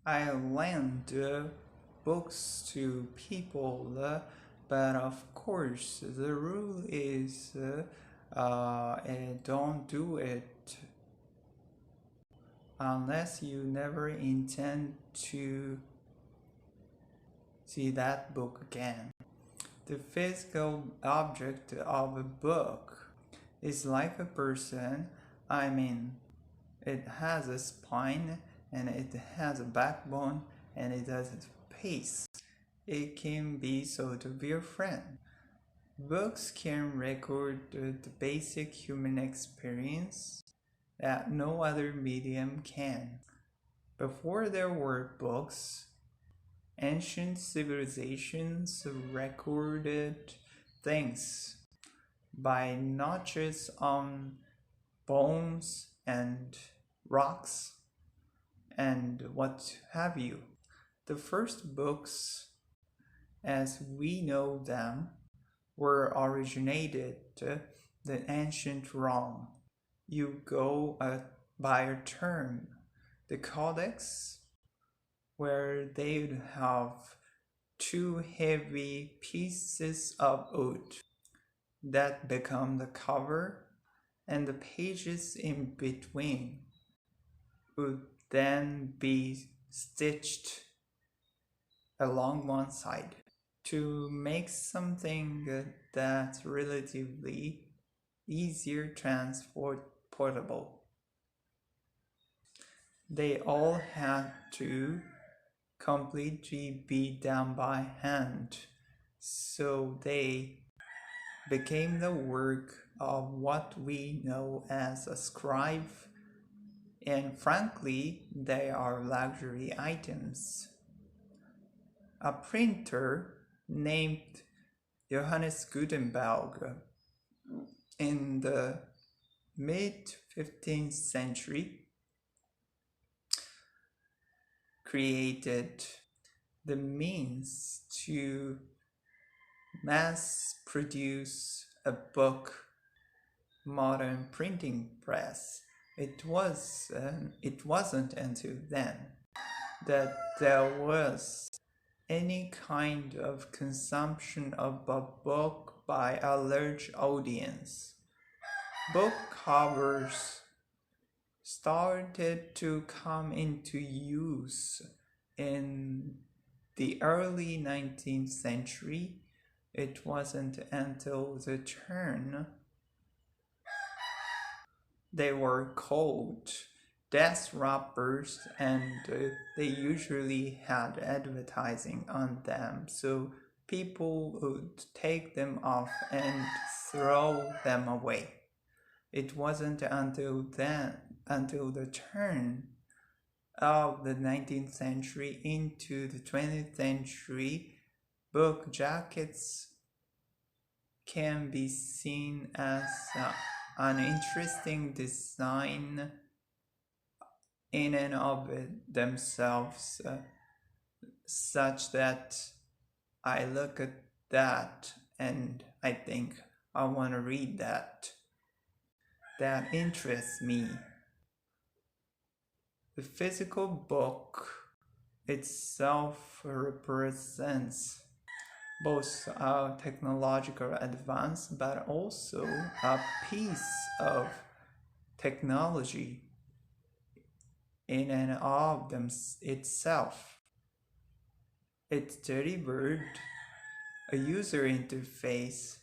I lend books to people, but of course, the rule is don't do it unless you never intend to see that book again. The physical object of a book is like a person. I mean, it has a spine and it has a backbone and it has a face. It can be sort of your friend. Books can record the basic human experience that no other medium can. Before there were books, ancient civilizations recorded things by notches on bones and rocks and what have you. The first books, as we know them, were originated the ancient Rome. You go by a term, the codex, where they would have two heavy pieces of wood that become the cover, and the pages in between would then be stitched along one side to make something that's relatively easier transportable. They all had to completely be done by hand, so they became the work of what we know as a scribe, and frankly, they are luxury items. A printer named Johannes Gutenberg in the mid-15th century created the means to mass produce a book modern printing press. It wasn't until then that there was any kind of consumption of a book by a large audience. Book covers started to come into use in the early 19th century. It wasn't until the turn they were called death wrappers, and they usually had advertising on them, so people would take them off and throw them away. It wasn't until the turn of the 19th century into the 20th century, book jackets can be seen as an interesting design in and of themselves, such that I look at that and I think I want to read that. That interests me. The physical book itself represents both a technological advance but also a piece of technology in and of itself. It delivered a user interface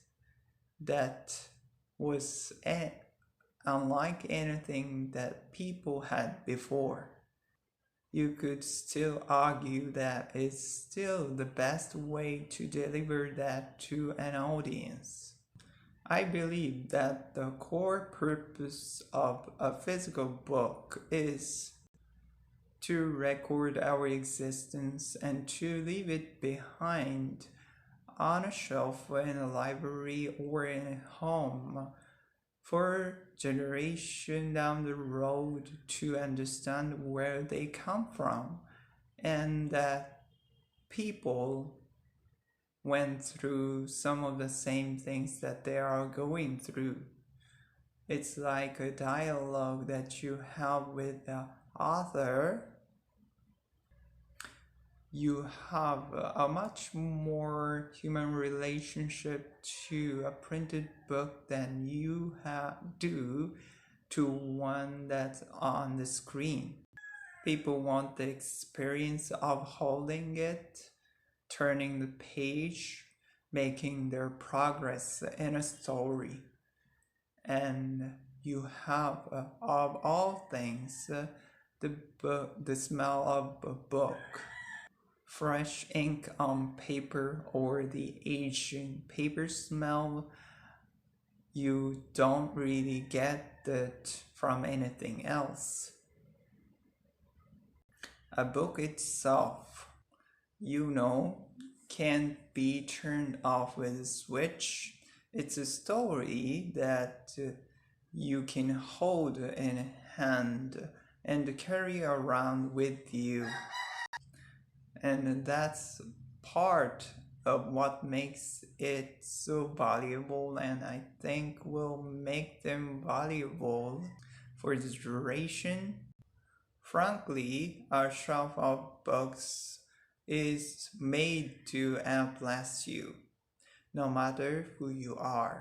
that was unlike anything that people had before. You could still argue that it's still the best way to deliver that to an audience. I believe that the core purpose of a physical book is to record our existence and to leave it behind on a shelf in a library or in a home for generation down the road to understand where they come from, and that people went through some of the same things that they are going through. It's like a dialogue that you have with the author you have a much more human relationship to a printed book than you do to one that's on the screen. People want the experience of holding it, turning the page, making their progress in a story. And you have, of all things, the smell of a book. Fresh ink on paper or the aging paper smell, you don't really get that from anything else. A book itself, can't be turned off with a switch. It's a story that you can hold in hand and carry around with you. And that's part of what makes it so valuable, and I think will make them valuable for the duration. Frankly, a shelf of books is made to outlast you, no matter who you are.